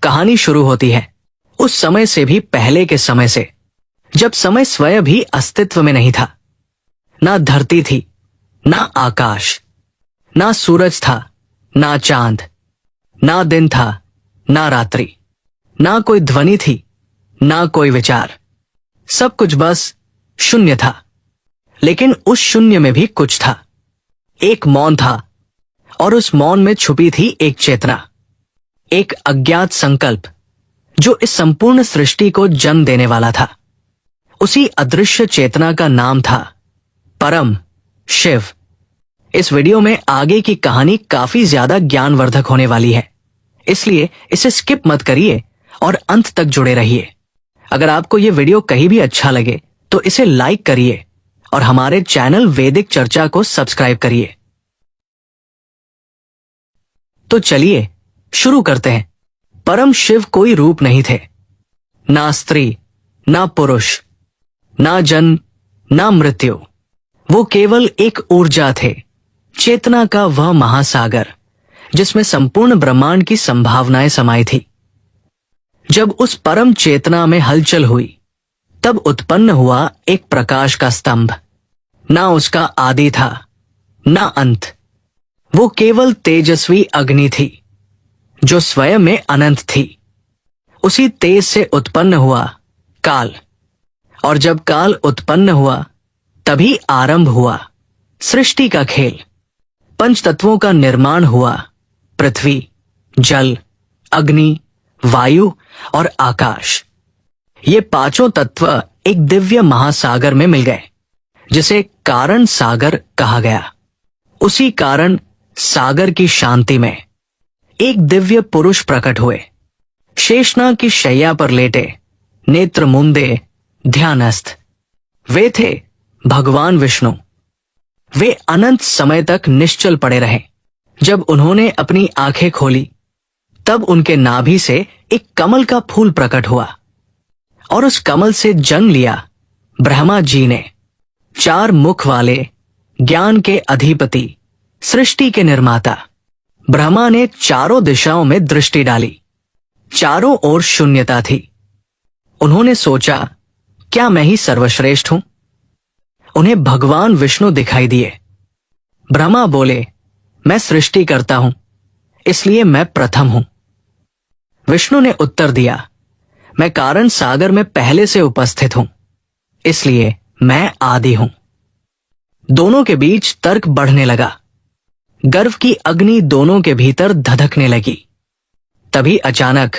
कहानी शुरू होती है उस समय से भी पहले के समय से, जब समय स्वयं भी अस्तित्व में नहीं था। ना धरती थी, ना आकाश, ना सूरज था, ना चांद, ना दिन था, ना रात्रि, ना कोई ध्वनि थी, ना कोई विचार। सब कुछ बस शून्य था। लेकिन उस शून्य में भी कुछ था। एक मौन था, और उस मौन में छुपी थी एक चेतना, एक अज्ञात संकल्प जो इस संपूर्ण सृष्टि को जन्म देने वाला था। उसी अदृश्य चेतना का नाम था परम शिव। इस वीडियो में आगे की कहानी काफी ज्यादा ज्ञानवर्धक होने वाली है, इसलिए इसे स्किप मत करिए और अंत तक जुड़े रहिए। अगर आपको यह वीडियो कहीं भी अच्छा लगे तो इसे लाइक करिए और हमारे चैनल वैदिक चर्चा को सब्सक्राइब करिए। तो चलिए शुरू करते हैं। परम शिव कोई रूप नहीं थे, ना स्त्री, ना पुरुष, ना जन्म, ना मृत्यु। वो केवल एक ऊर्जा थे, चेतना का वह महासागर जिसमें संपूर्ण ब्रह्मांड की संभावनाएं समाई थी। जब उस परम चेतना में हलचल हुई, तब उत्पन्न हुआ एक प्रकाश का स्तंभ। ना उसका आदि था, ना अंत। वो केवल तेजस्वी अग्नि थी जो स्वयं में अनंत थी। उसी तेज से उत्पन्न हुआ काल, और जब काल उत्पन्न हुआ तभी आरंभ हुआ सृष्टि का खेल। पंच तत्वों का निर्माण हुआ, पृथ्वी, जल, अग्नि, वायु और आकाश। ये पांचों तत्व एक दिव्य महासागर में मिल गए, जिसे कारण सागर कहा गया। उसी कारण सागर की शांति में एक दिव्य पुरुष प्रकट हुए, शेषनाग की शैया पर लेटे, नेत्र मूंदे, ध्यानस्थ। वे थे भगवान विष्णु। वे अनंत समय तक निश्चल पड़े रहे। जब उन्होंने अपनी आंखें खोली, तब उनके नाभि से एक कमल का फूल प्रकट हुआ, और उस कमल से जन्म लिया ब्रह्मा जी ने। चार मुख वाले, ज्ञान के अधिपति, सृष्टि के निर्माता। ब्रह्मा ने चारों दिशाओं में दृष्टि डाली। चारों ओर शून्यता थी। उन्होंने सोचा, क्या मैं ही सर्वश्रेष्ठ हूं? उन्हें भगवान विष्णु दिखाई दिए। ब्रह्मा बोले, मैं सृष्टि करता हूं, इसलिए मैं प्रथम हूं। विष्णु ने उत्तर दिया, मैं कारण सागर में पहले से उपस्थित हूं, इसलिए मैं आदि हूं। दोनों के बीच तर्क बढ़ने लगा। गर्व की अग्नि दोनों के भीतर धधकने लगी। तभी अचानक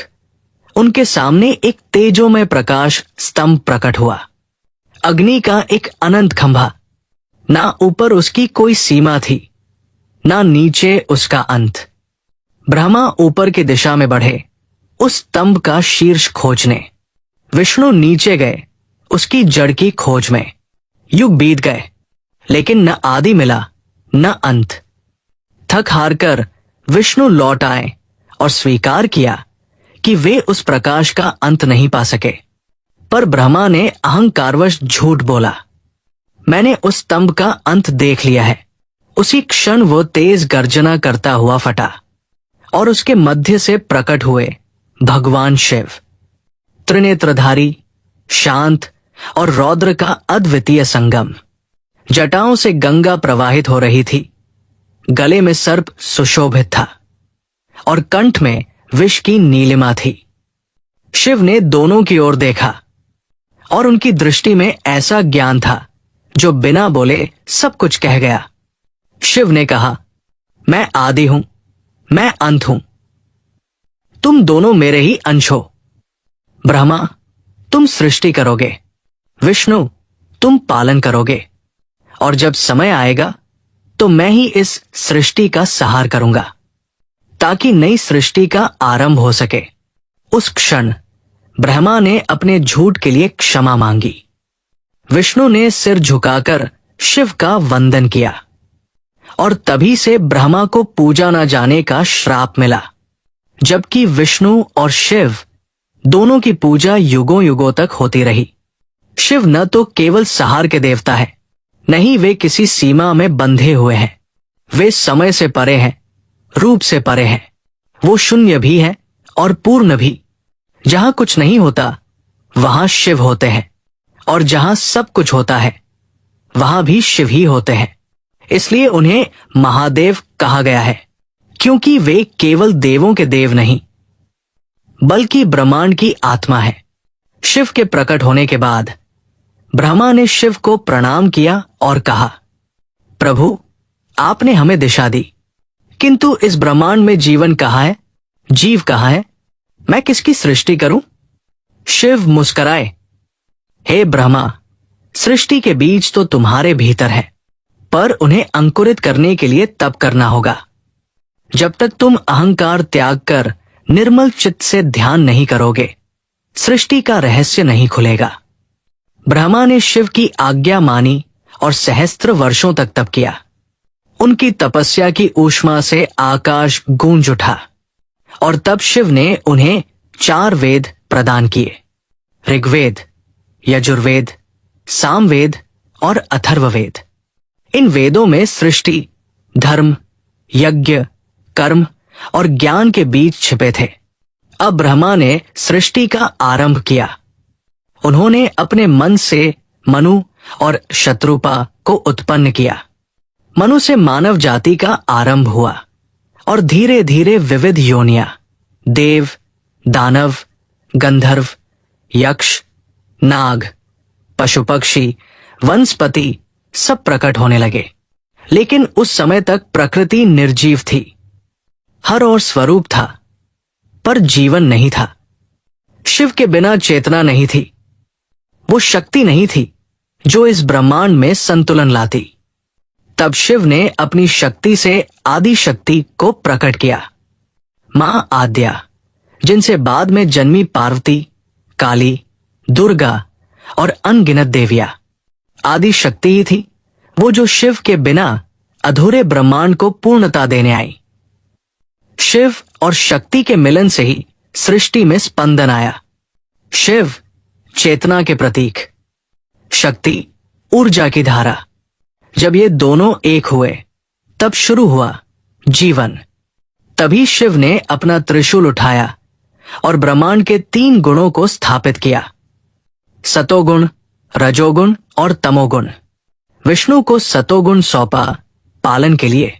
उनके सामने एक तेजोमय प्रकाश स्तंभ प्रकट हुआ। अग्नि का एक अनंत खंभा। ना ऊपर उसकी कोई सीमा थी, ना नीचे उसका अंत। ब्रह्मा ऊपर की दिशा में बढ़े, उस स्तंभ का शीर्ष खोजने। विष्णु नीचे गए, उसकी जड़ की खोज में। युग बीत गए, लेकिन न आदि मिला, न अंत। थक हार कर विष्णु लौट आए और स्वीकार किया कि वे उस प्रकाश का अंत नहीं पा सके। पर ब्रह्मा ने अहंकारवश झूठ बोला, मैंने उस स्तंभ का अंत देख लिया है। उसी क्षण वो तेज गर्जना करता हुआ फटा, और उसके मध्य से प्रकट हुए भगवान शिव, त्रिनेत्रधारी, शांत और रौद्र का अद्वितीय संगम। जटाओं से गंगा प्रवाहित हो रही थी, गले में सर्प सुशोभित था, और कंठ में विष की नीलिमा थी। शिव ने दोनों की ओर देखा, और उनकी दृष्टि में ऐसा ज्ञान था जो बिना बोले सब कुछ कह गया। शिव ने कहा, मैं आदि हूं, मैं अंत हूं। तुम दोनों मेरे ही अंश हो। ब्रह्मा, तुम सृष्टि करोगे। विष्णु, तुम पालन करोगे। और जब समय आएगा तो मैं ही इस सृष्टि का सहार करूंगा, ताकि नई सृष्टि का आरंभ हो सके। उस क्षण ब्रह्मा ने अपने झूठ के लिए क्षमा मांगी। विष्णु ने सिर झुकाकर शिव का वंदन किया, और तभी से ब्रह्मा को पूजा न जाने का श्राप मिला। जबकि विष्णु और शिव दोनों की पूजा युगों युगों तक होती रही। शिव न तो केवल सहार के देवता है, नहीं वे किसी सीमा में बंधे हुए हैं। वे समय से परे हैं, रूप से परे हैं। वो शून्य भी हैं और पूर्ण भी। जहां कुछ नहीं होता वहां शिव होते हैं, और जहां सब कुछ होता है वहां भी शिव ही होते हैं। इसलिए उन्हें महादेव कहा गया है, क्योंकि वे केवल देवों के देव नहीं बल्कि ब्रह्मांड की आत्मा है। शिव के प्रकट होने के बाद ब्रह्मा ने शिव को प्रणाम किया और कहा, प्रभु, आपने हमें दिशा दी, किंतु इस ब्रह्मांड में जीवन कहाँ है, जीव कहाँ है, मैं किसकी सृष्टि करूं? शिव मुस्कराए, हे ब्रह्मा, सृष्टि के बीज तो तुम्हारे भीतर है, पर उन्हें अंकुरित करने के लिए तप करना होगा। जब तक तुम अहंकार त्याग कर निर्मल चित्त से ध्यान नहीं करोगे, सृष्टि का रहस्य नहीं खुलेगा। ब्रह्मा ने शिव की आज्ञा मानी और सहस्त्र वर्षों तक तप किया। उनकी तपस्या की ऊष्मा से आकाश गूंज उठा, और तब शिव ने उन्हें 4 वेद प्रदान किए, ऋग्वेद, यजुर्वेद, सामवेद और अथर्ववेद। इन वेदों में सृष्टि, धर्म, यज्ञ, कर्म और ज्ञान के बीज छिपे थे। अब ब्रह्मा ने सृष्टि का आरंभ किया। उन्होंने अपने मन से मनु और शत्रुपा को उत्पन्न किया। मनु से मानव जाति का आरंभ हुआ, और धीरे धीरे विविध योनियां, देव, दानव, गंधर्व, यक्ष, नाग, पशु पक्षी, वनस्पति सब प्रकट होने लगे। लेकिन उस समय तक प्रकृति निर्जीव थी। हर और स्वरूप था, पर जीवन नहीं था। शिव के बिना चेतना नहीं थी। वो शक्ति नहीं थी जो इस ब्रह्मांड में संतुलन लाती। तब शिव ने अपनी शक्ति से आदि शक्ति को प्रकट किया, मां आद्या, जिनसे बाद में जन्मी पार्वती, काली, दुर्गा और अनगिनत देवियां। आदि शक्ति ही थी वो जो शिव के बिना अधूरे ब्रह्मांड को पूर्णता देने आई। शिव और शक्ति के मिलन से ही सृष्टि में स्पंदन आया। शिव चेतना के प्रतीक, शक्ति ऊर्जा की धारा। जब ये दोनों एक हुए तब शुरू हुआ जीवन। तभी शिव ने अपना त्रिशूल उठाया और ब्रह्मांड के 3 गुणों को स्थापित किया, सतोगुण, रजोगुण और तमोगुण। विष्णु को सतोगुण सौंपा पालन के लिए,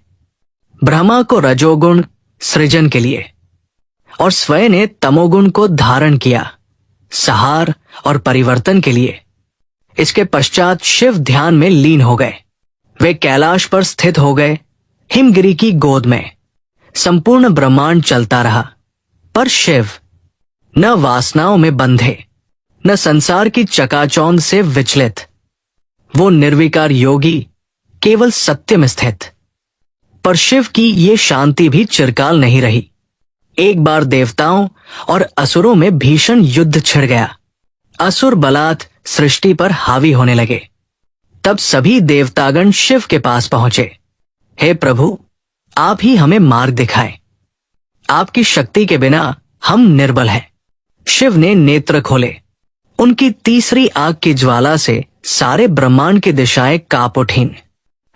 ब्रह्मा को रजोगुण सृजन के लिए, और स्वयं ने तमोगुण को धारण किया सहार और परिवर्तन के लिए। इसके पश्चात शिव ध्यान में लीन हो गए। वे कैलाश पर स्थित हो गए, हिमगिरी की गोद में। संपूर्ण ब्रह्मांड चलता रहा, पर शिव न वासनाओं में बंधे, न संसार की चकाचौंध से विचलित। वो निर्विकार योगी, केवल सत्य में स्थित। पर शिव की ये शांति भी चिरकाल नहीं रही। एक बार देवताओं और असुरों में भीषण युद्ध छिड़ गया। असुर बलात् सृष्टि पर हावी होने लगे। तब सभी देवतागण शिव के पास पहुंचे। हे प्रभु, आप ही हमें मार्ग दिखाएं। आपकी शक्ति के बिना हम निर्बल हैं। शिव ने नेत्र खोले। उनकी तीसरी आग की ज्वाला से सारे ब्रह्मांड की दिशाएं कांप उठीं।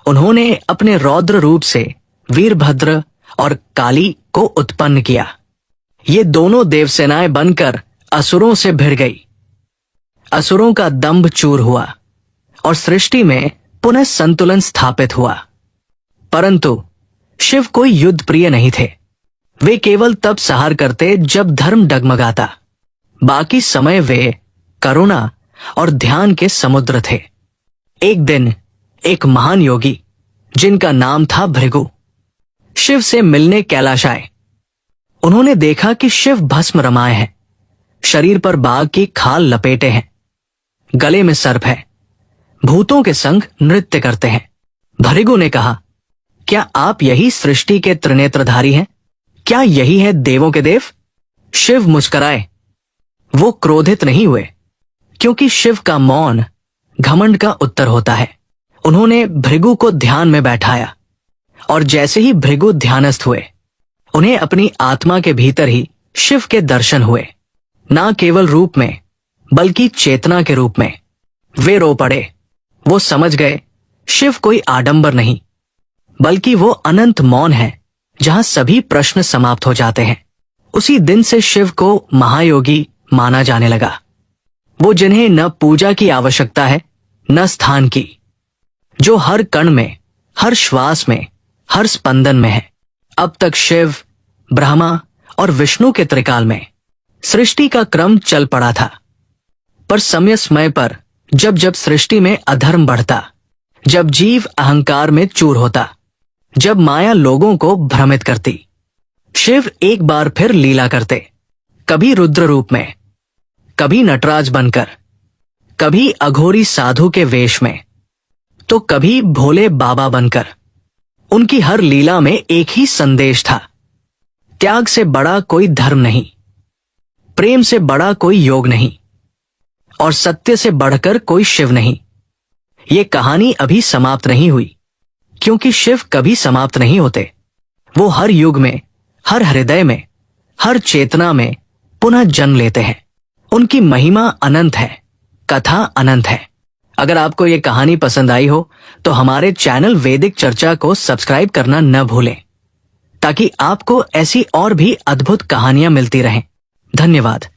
उन्होंने अपने रौद्र रूप से वीरभद्र और काली को उत्पन्न किया। ये दोनों देवसेनाएं बनकर असुरों से भिड़ गई। असुरों का दंभ चूर हुआ और सृष्टि में पुनः संतुलन स्थापित हुआ। परंतु शिव कोई युद्ध प्रिय नहीं थे। वे केवल तब सहार करते जब धर्म डगमगाता। बाकी समय वे करुणा और ध्यान के समुद्र थे। एक दिन एक महान योगी जिनका नाम था भृगु शिव से मिलने कैलाश आए। उन्होंने देखा कि शिव भस्म रमाए हैं, शरीर पर बाघ की खाल लपेटे हैं, गले में सर्प है, भूतों के संग नृत्य करते हैं। भृगु ने कहा, क्या आप यही सृष्टि के त्रिनेत्रधारी हैं? क्या यही है देवों के देव? शिव मुस्कुराए। वो क्रोधित नहीं हुए, क्योंकि शिव का मौन घमंड का उत्तर होता है। उन्होंने भृगु को ध्यान में बैठाया, और जैसे ही भृगु ध्यानस्थ हुए, उन्हें अपनी आत्मा के भीतर ही शिव के दर्शन हुए, ना केवल रूप में बल्कि चेतना के रूप में। वे रो पड़े। वो समझ गए शिव कोई आडंबर नहीं, बल्कि वो अनंत मौन है जहां सभी प्रश्न समाप्त हो जाते हैं। उसी दिन से शिव को महायोगी माना जाने लगा, वो जिन्हें न पूजा की आवश्यकता है न स्थान की, जो हर कण में, हर श्वास में, हर स्पंदन में है। अब तक शिव, ब्रह्मा और विष्णु के त्रिकाल में सृष्टि का क्रम चल पड़ा था, पर समय समय पर जब जब सृष्टि में अधर्म बढ़ता, जब जीव अहंकार में चूर होता, जब माया लोगों को भ्रमित करती, शिव एक बार फिर लीला करते, कभी रुद्र रूप में, कभी नटराज बनकर, कभी अघोरी साधु के वेश में, तो कभी भोले बाबा बनकर। उनकी हर लीला में एक ही संदेश था, त्याग से बड़ा कोई धर्म नहीं, प्रेम से बड़ा कोई योग नहीं, और सत्य से बढ़कर कोई शिव नहीं। ये कहानी अभी समाप्त नहीं हुई, क्योंकि शिव कभी समाप्त नहीं होते। वो हर युग में, हर हृदय में, हर चेतना में पुनः जन्म लेते हैं। उनकी महिमा अनंत है, कथा अनंत है। अगर आपको ये कहानी पसंद आई हो तो हमारे चैनल वैदिक चर्चा को सब्सक्राइब करना न भूलें, ताकि आपको ऐसी और भी अद्भुत कहानियां मिलती रहें। धन्यवाद।